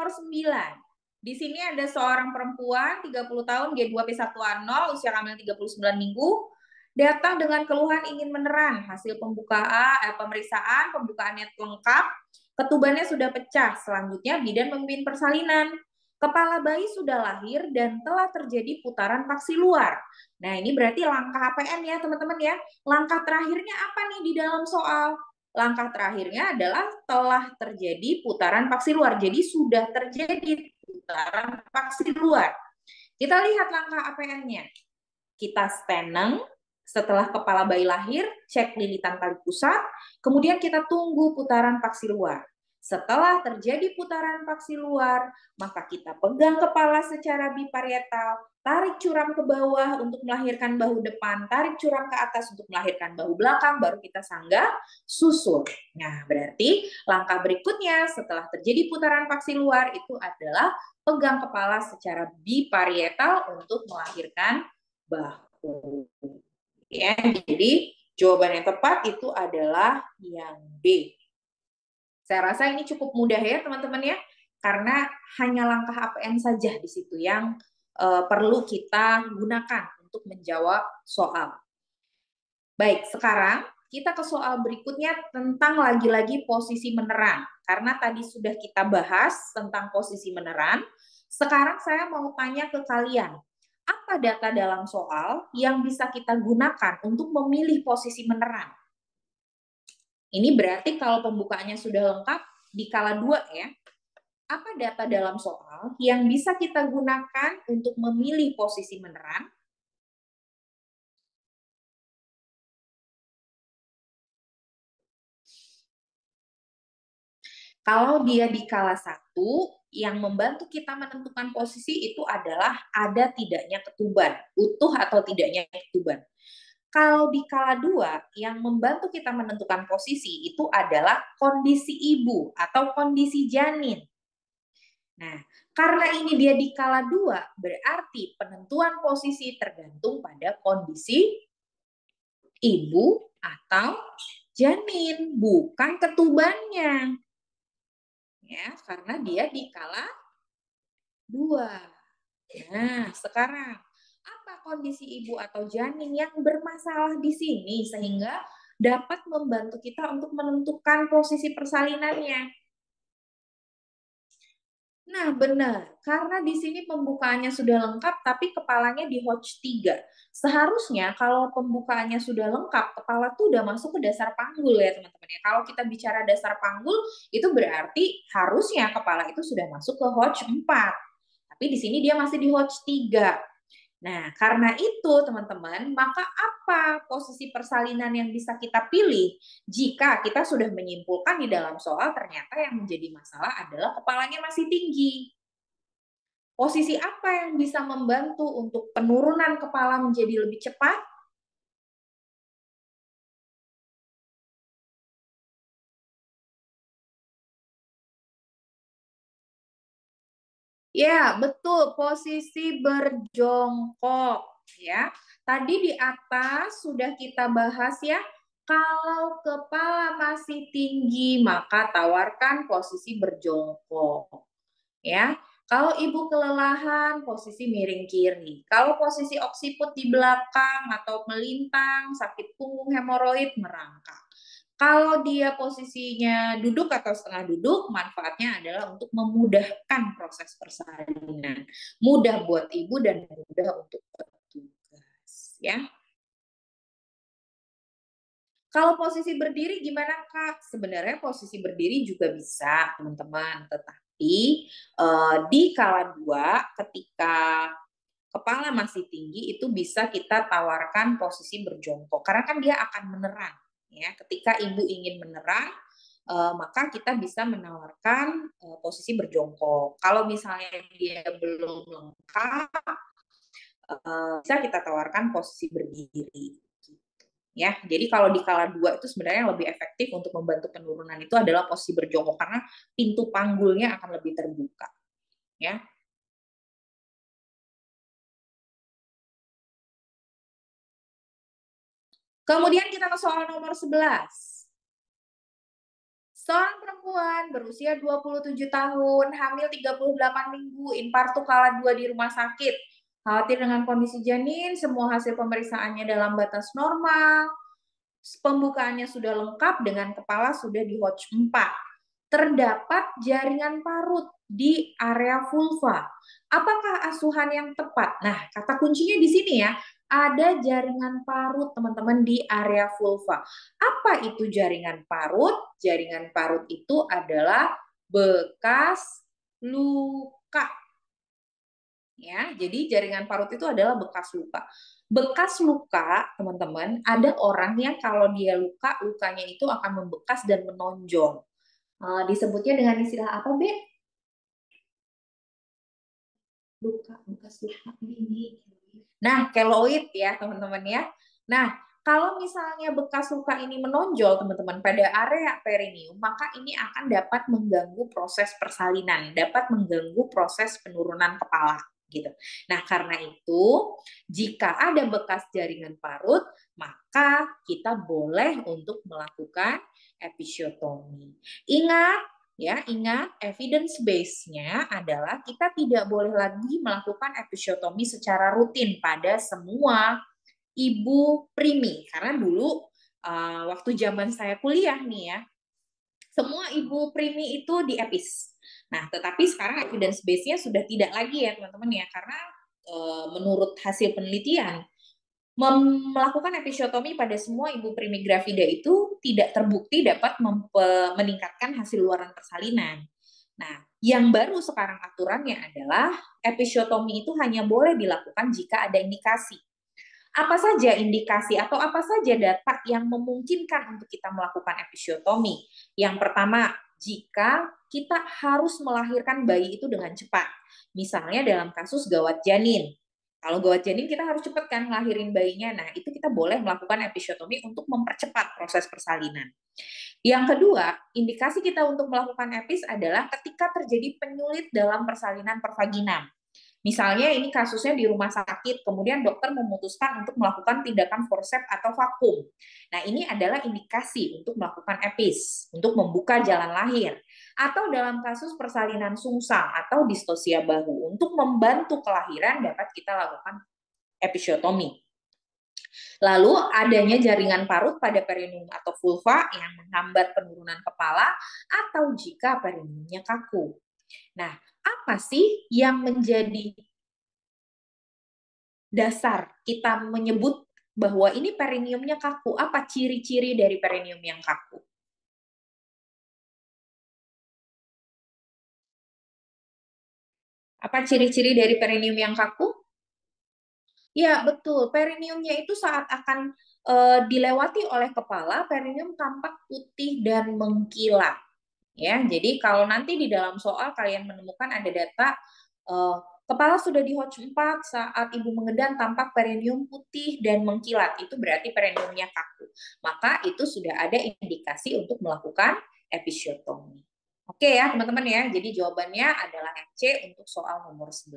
nomor 9. Di sini ada seorang perempuan 30 tahun, G2P1A0, usia hamil 39 minggu, datang dengan keluhan ingin meneran. Hasil pemeriksaan, pembukaannya lengkap, ketubannya sudah pecah. Selanjutnya bidan memimpin persalinan. Kepala bayi sudah lahir dan telah terjadi putaran paksi luar. Nah, ini berarti langkah APN ya, teman-teman ya. Langkah terakhirnya apa nih di dalam soal? Langkah terakhirnya adalah telah terjadi putaran paksi luar. Jadi sudah terjadi putaran paksi luar. Kita lihat langkah APN-nya. Kita steneng, setelah kepala bayi lahir, cek lilitan tali pusat, kemudian kita tunggu putaran paksi luar. Setelah terjadi putaran paksi luar, maka kita pegang kepala secara biparietal, tarik curam ke bawah untuk melahirkan bahu depan, tarik curam ke atas untuk melahirkan bahu belakang, baru kita sanggah susur. Nah, berarti langkah berikutnya setelah terjadi putaran paksi luar itu adalah pegang kepala secara biparietal untuk melahirkan bahu. Ya, jadi jawaban yang tepat itu adalah yang B. Saya rasa ini cukup mudah ya teman-teman ya, karena hanya langkah APN saja di situ yang perlu kita gunakan untuk menjawab soal. Baik, sekarang kita ke soal berikutnya tentang lagi-lagi posisi meneran. Karena tadi sudah kita bahas tentang posisi meneran, sekarang saya mau tanya ke kalian, apa data dalam soal yang bisa kita gunakan untuk memilih posisi meneran? Ini berarti kalau pembukaannya sudah lengkap, dikala 2 ya. Apa data dalam soal yang bisa kita gunakan untuk memilih posisi meneran? Kalau dia dikala 1, yang membantu kita menentukan posisi itu adalah ada tidaknya ketuban, utuh atau tidaknya ketuban. Kalau di kala 2, yang membantu kita menentukan posisi itu adalah kondisi ibu atau kondisi janin. Nah, karena ini dia di kala 2, berarti penentuan posisi tergantung pada kondisi ibu atau janin, bukan ketubannya. Ya, karena dia di kala 2. Nah, sekarang apa kondisi ibu atau janin yang bermasalah di sini sehingga dapat membantu kita untuk menentukan posisi persalinannya? Nah, benar. Karena di sini pembukaannya sudah lengkap, tapi kepalanya di Hodge 3. Seharusnya kalau pembukaannya sudah lengkap, kepala tuh udah masuk ke dasar panggul ya teman-teman ya. Kalau kita bicara dasar panggul, itu berarti harusnya kepala itu sudah masuk ke Hodge 4. Tapi di sini dia masih di Hodge 3. Nah, karena itu teman-teman, maka apa posisi persalinan yang bisa kita pilih jika kita sudah menyimpulkan di dalam soal ternyata yang menjadi masalah adalah kepalanya masih tinggi. Posisi apa yang bisa membantu untuk penurunan kepala menjadi lebih cepat? Ya, betul, posisi berjongkok ya. Tadi di atas sudah kita bahas ya, kalau kepala masih tinggi maka tawarkan posisi berjongkok. Ya. Kalau ibu kelelahan, posisi miring kiri. Kalau posisi oksiput di belakang atau melintang, sakit punggung, hemoroid, merangkak. Kalau dia posisinya duduk atau setengah duduk, manfaatnya adalah untuk memudahkan proses persalinan. Mudah buat ibu dan mudah untuk petugas. Ya. Kalau posisi berdiri gimana Kak? Sebenarnya posisi berdiri juga bisa teman-teman, tetapi di kala 2 ketika kepala masih tinggi itu bisa kita tawarkan posisi berjongkok karena kan dia akan menerang ya. Ketika ibu ingin menerang maka kita bisa menawarkan posisi berjongkok. Kalau misalnya dia belum lengkap bisa kita tawarkan posisi berdiri. Ya, jadi kalau di kala 2 itu sebenarnya yang lebih efektif untuk membantu penurunan itu adalah posisi berjongkok karena pintu panggulnya akan lebih terbuka. Ya. Kemudian kita ke soal nomor 11. Seorang perempuan berusia 27 tahun, hamil 38 minggu, infartu kala 2 di rumah sakit. Khawatir dengan kondisi janin, semua hasil pemeriksaannya dalam batas normal. Pembukaannya sudah lengkap dengan kepala sudah di Hodge 4. Terdapat jaringan parut di area vulva. Apakah asuhan yang tepat? Nah, kata kuncinya di sini ya. Ada jaringan parut, teman-teman, di area vulva. Apa itu jaringan parut? Jaringan parut itu adalah bekas luka. Ya, jadi jaringan parut itu adalah bekas luka. Bekas luka, teman-teman, ada orang yang kalau dia luka, lukanya itu akan membekas dan menonjol. Disebutnya dengan istilah apa, Be? Luka, bekas luka ini. Nah, keloid ya, teman-teman ya. Nah, kalau misalnya bekas luka ini menonjol, teman-teman, pada area perineum, maka ini akan dapat mengganggu proses persalinan, dapat mengganggu proses penurunan kepala, gitu. Nah, karena itu, jika ada bekas jaringan parut, maka kita boleh untuk melakukan episiotomi. Ingat, evidence base-nya adalah kita tidak boleh lagi melakukan episiotomi secara rutin pada semua ibu primi. Karena dulu waktu zaman saya kuliah nih ya, semua ibu primi itu diepis. Nah, tetapi sekarang evidence base-nya sudah tidak lagi ya teman-teman ya, karena menurut hasil penelitian, melakukan episiotomi pada semua ibu primi gravida itu tidak terbukti dapat meningkatkan hasil luaran persalinan. Nah, yang baru sekarang aturannya adalah episiotomi itu hanya boleh dilakukan jika ada indikasi. Apa saja indikasi atau apa saja data yang memungkinkan untuk kita melakukan episiotomi? Yang pertama, jika kita harus melahirkan bayi itu dengan cepat. Misalnya dalam kasus gawat janin. Kalau gawat janin kita harus cepat kan ngelahirin bayinya. Nah, itu kita boleh melakukan episiotomi untuk mempercepat proses persalinan. Yang kedua, indikasi kita untuk melakukan epis adalah ketika terjadi penyulit dalam persalinan pervaginam. Misalnya ini kasusnya di rumah sakit, kemudian dokter memutuskan untuk melakukan tindakan forceps atau vakum. Nah, ini adalah indikasi untuk melakukan epis, untuk membuka jalan lahir. Atau dalam kasus persalinan sungsang atau distosia bahu, untuk membantu kelahiran dapat kita lakukan episiotomi. Lalu adanya jaringan parut pada perineum atau vulva yang menghambat penurunan kepala atau jika perineumnya kaku. Nah, apa sih yang menjadi dasar kita menyebut bahwa ini perineumnya kaku? Apa ciri-ciri dari perineum yang kaku? Apa ciri-ciri dari perineum yang kaku? Ya, betul. Perineumnya itu saat akan dilewati oleh kepala, perineum tampak putih dan mengkilat. Ya, jadi kalau nanti di dalam soal kalian menemukan ada data uh, kepala sudah di Hodge 4 saat ibu mengedan tampak perineum putih dan mengkilat, itu berarti perineumnya kaku. Maka itu sudah ada indikasi untuk melakukan episiotomi. Oke ya teman-teman ya, jadi jawabannya adalah yang C untuk soal nomor 11.